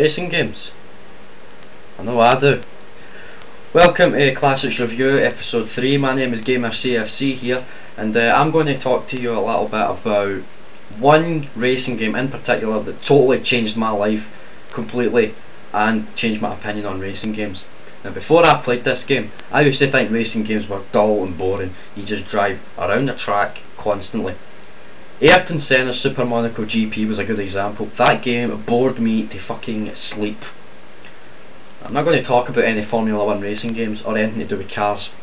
racing games? I know I do. Welcome to Classix Review episode 3. My name is Gamer CFC here, and I'm going to talk to you a little bit about one racing game in particular that totally changed my life completely and changed my opinion on racing games. Now, before I played this game, I used to think racing games were dull and boring. You just drive around the track constantly. Ayrton Senna's Super Monaco GP was a good example. That game bored me to fucking sleep. I'm not going to talk about any Formula 1 racing games or anything to do with cars.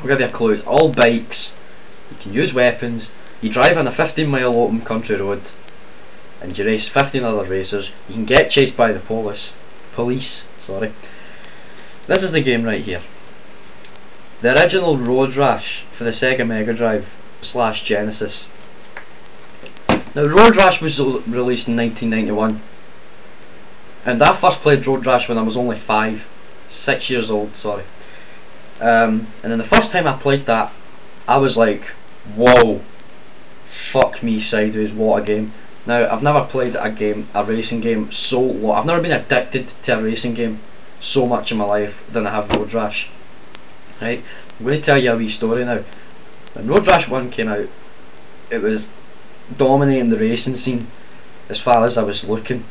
I'll give you a clue. It's all bikes. You can use weapons. You drive on a 15-mile open country road and you race 15 other racers. You can get chased by the police. This is the game right here. The original Road Rash for the Sega Mega Drive / Genesis. Now, Road Rash was released in 1991, and I first played Road Rash when I was only 6 years old, sorry. And then the first time I played that, I was like, whoa, fuck me sideways, what a game. Now, I've never played a racing game so long. I've never been addicted to a racing game so much in my life than I have Road Rash. Right, I'm going to tell you a wee story now. When Road Rash 1 came out, it was dominating the racing scene as far as I was looking.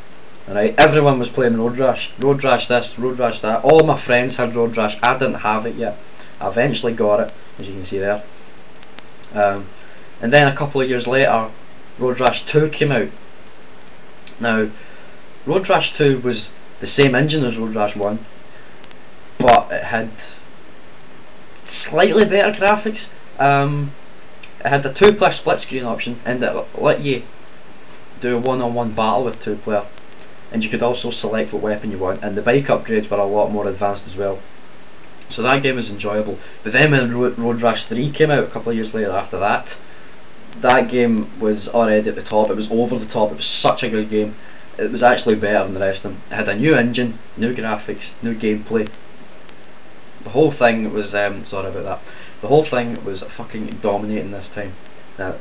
Right, everyone was playing Road Rash this, Road Rash that. All my friends had Road Rash. I didn't have it yet. I eventually got it, as you can see there. And then a couple of years later, Road Rash 2 came out. Now, Road Rash 2 was the same engine as Road Rash 1, but it had slightly better graphics. It had a 2-player split screen option, and it let you do a one-on-one battle with 2 player, and you could also select what weapon you want, and the bike upgrades were a lot more advanced as well. So that game was enjoyable. But then when Road Rash 3 came out a couple of years later after that, that game was already at the top. It was over the top. It was such a good game. It was actually better than the rest of them. It had a new engine, new graphics, new gameplay. The whole thing was, sorry about that. The whole thing was fucking dominating this time. Now,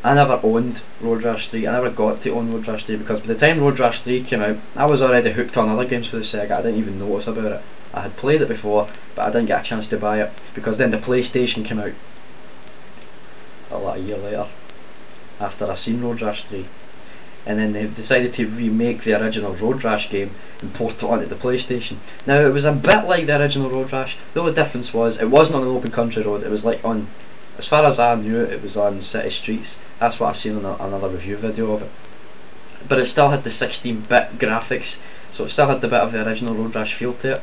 I never owned Road Rash 3. I never got to own Road Rash 3 because by the time Road Rash 3 came out, I was already hooked on other games for the Sega. I didn't even notice about it. I had played it before, but I didn't get a chance to buy it because then the PlayStation came out a year later after I seen Road Rash 3. And then they decided to remake the original Road Rash game and port it onto the PlayStation. Now, it was a bit like the original Road Rash. The only difference was it wasn't on an open country road. It was like on, as far as I knew, it was on city streets. That's what I've seen on another review video of it. But it still had the 16-bit graphics, so it still had the bit of the original Road Rash feel to it.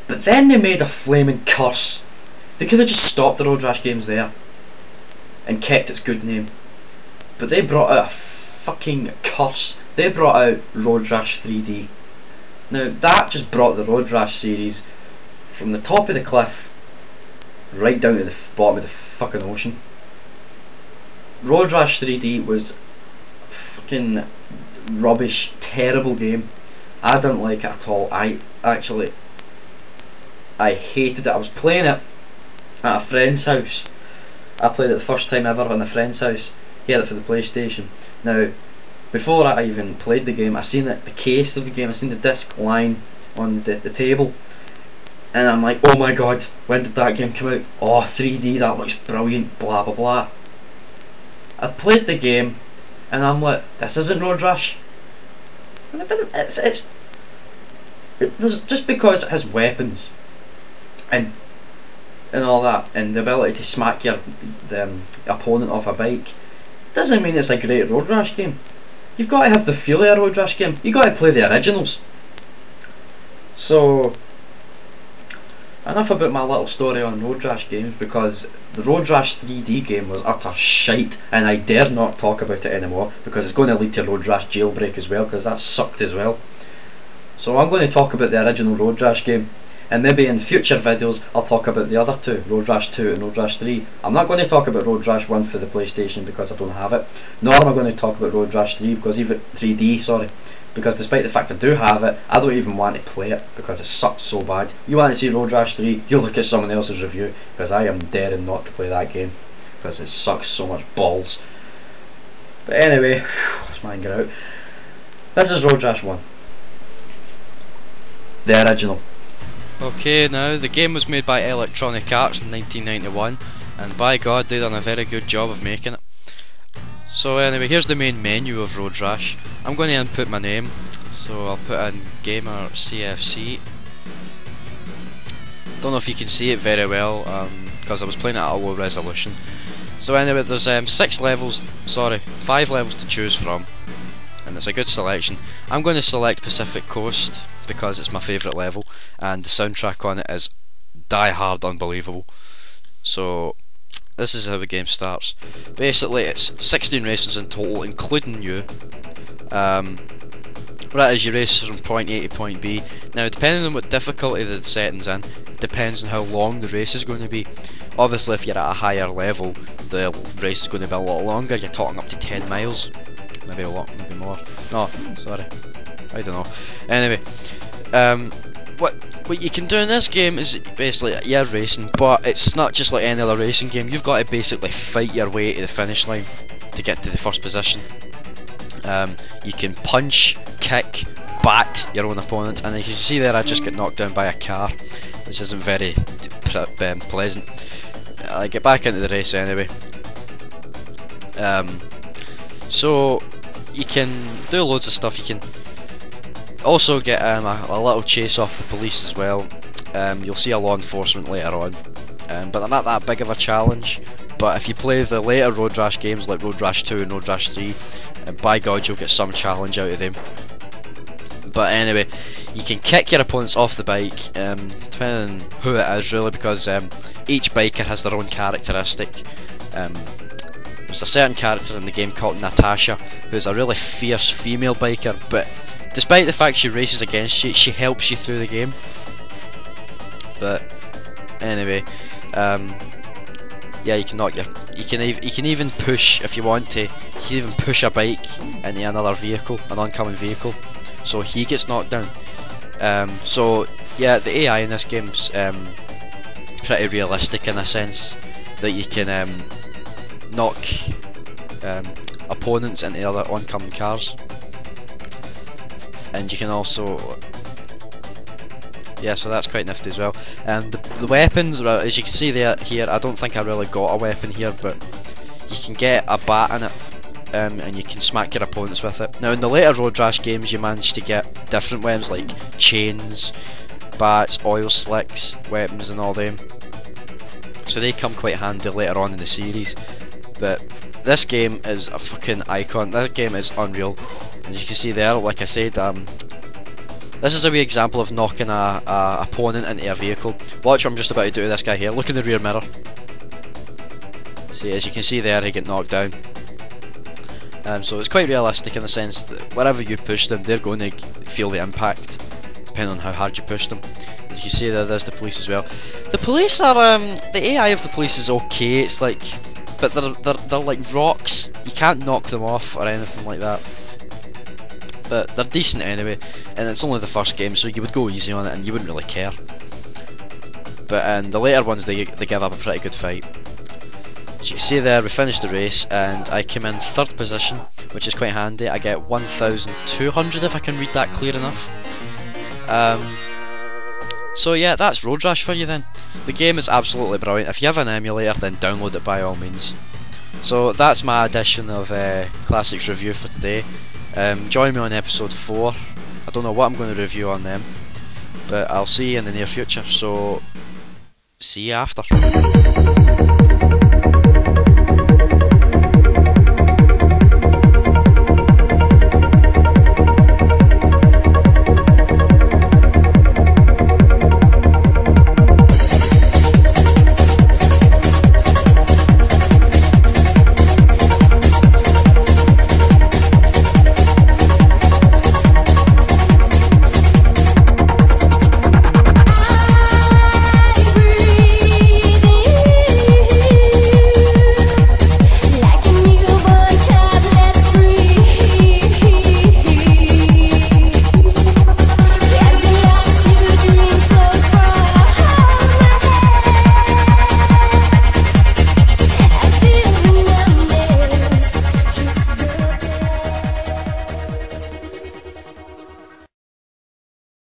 But then they made a flaming curse. They could have just stopped the Road Rash games there and kept its good name. But they brought out a fucking curse. They brought out Road Rash 3D. Now, that just brought the Road Rash series from the top of the cliff right down to the bottom of the fucking ocean. Road Rash 3D was a fucking rubbish, terrible game. I didn't like it at all. I hated it. I was playing it at a friend's house. I played it the first time ever on a friend's house. He had it for the PlayStation. Now, before I even played the game, I seen the case of the game. I seen the disc lying on the table, and I'm like, oh my god, when did that game come out? Oh, 3D, that looks brilliant, blah blah blah. I played the game, and I'm like, this isn't Road Rash. And it didn't. It's just because it has weapons and all that, and the ability to smack the opponent off a bike, doesn't mean it's a great Road Rash game. You've got to have the feel of a Road Rash game. You've got to play the originals. So, enough about my little story on Road Rash games, because the Road Rash 3D game was utter shite, and I dare not talk about it anymore because it's going to lead to Road Rash Jailbreak as well, because that sucked as well. So I'm going to talk about the original Road Rash game, and maybe in future videos I'll talk about the other two, Road Rash 2 and Road Rash 3. I'm not going to talk about Road Rash 1 for the PlayStation because I don't have it, nor am I going to talk about Road Rash 3 because because despite the fact I do have it, I don't even want to play it because it sucks so bad. You want to see Road Rash 3, you look at someone else's review, because I am daring not to play that game because it sucks so much balls. But anyway, let's mind get out. This is Road Rash 1. The original. Okay, now the game was made by Electronic Arts in 1991, and by God, they done a very good job of making it. So anyway, here's the main menu of Road Rash. I'm going to input my name, so I'll put in Gamer CFC. Don't know if you can see it very well, because I was playing it at a low resolution. So anyway, there's 5 levels to choose from, and it's a good selection. I'm going to select Pacific Coast because it's my favourite level, and the soundtrack on it is die hard unbelievable. So this is how the game starts. Basically, it's 16 races in total, including you. Right, as you race from point A to point B. Now, depending on what difficulty the setting's in, it depends on how long the race is going to be. Obviously, if you're at a higher level, the race is going to be a lot longer. You're talking up to 10 miles, maybe a lot, maybe more. No, sorry, I don't know. Anyway, what you can do in this game is basically, you're racing, but it's not just like any other racing game. You've got to basically fight your way to the finish line to get to the first position. You can punch, kick, bat your own opponents, and as you can see there, I just got knocked down by a car, which isn't very pleasant. I get back into the race anyway. So you can do loads of stuff. You can also get a little chase off the police as well. You'll see a law enforcement later on, but they're not that big of a challenge. But if you play the later Road Rash games like Road Rash 2 and Road Rash 3, by God, you'll get some challenge out of them. But anyway, you can kick your opponents off the bike, depending on who it is really, because each biker has their own characteristic. There's a certain character in the game called Natasha, who's a really fierce female biker, but despite the fact she races against you, she helps you through the game. But anyway, yeah, you can even push, if you want to. You can even push a bike into another vehicle, an oncoming vehicle, so he gets knocked down. So yeah, the AI in this game's pretty realistic in a sense that you can knock opponents into other oncoming cars, and you can also, yeah, so that's quite nifty as well. And the weapons, as you can see there here, I don't think I really got a weapon here, but you can get a bat in it, and you can smack your opponents with it. Now in the later Road Rash games, you manage to get different weapons like chains, bats, oil slicks, weapons and all them. So they come quite handy later on in the series. But this game is a fucking icon. This game is unreal. As you can see there, like I said, this is a wee example of knocking a opponent into a vehicle. Watch what I'm just about to do to this guy here. Look in the rear mirror. See, as you can see there, he get knocked down. So it's quite realistic in the sense that wherever you push them, they're going to feel the impact, depending on how hard you push them. As you can see there, there's the police as well. The police are, the AI of the police is okay. It's like, but they're like rocks. You can't knock them off or anything like that. But they're decent anyway, and it's only the first game, so you would go easy on it and you wouldn't really care. But the later ones, they give up a pretty good fight. As you can see there, we finished the race, and I came in 3rd position, which is quite handy. I get 1,200 if I can read that clear enough. So yeah, that's Road Rash for you then. The game is absolutely brilliant. If you have an emulator, then download it by all means. So that's my edition of Classix review for today. Join me on episode 4. I don't know what I'm going to review on them, but I'll see you in the near future, so see you after.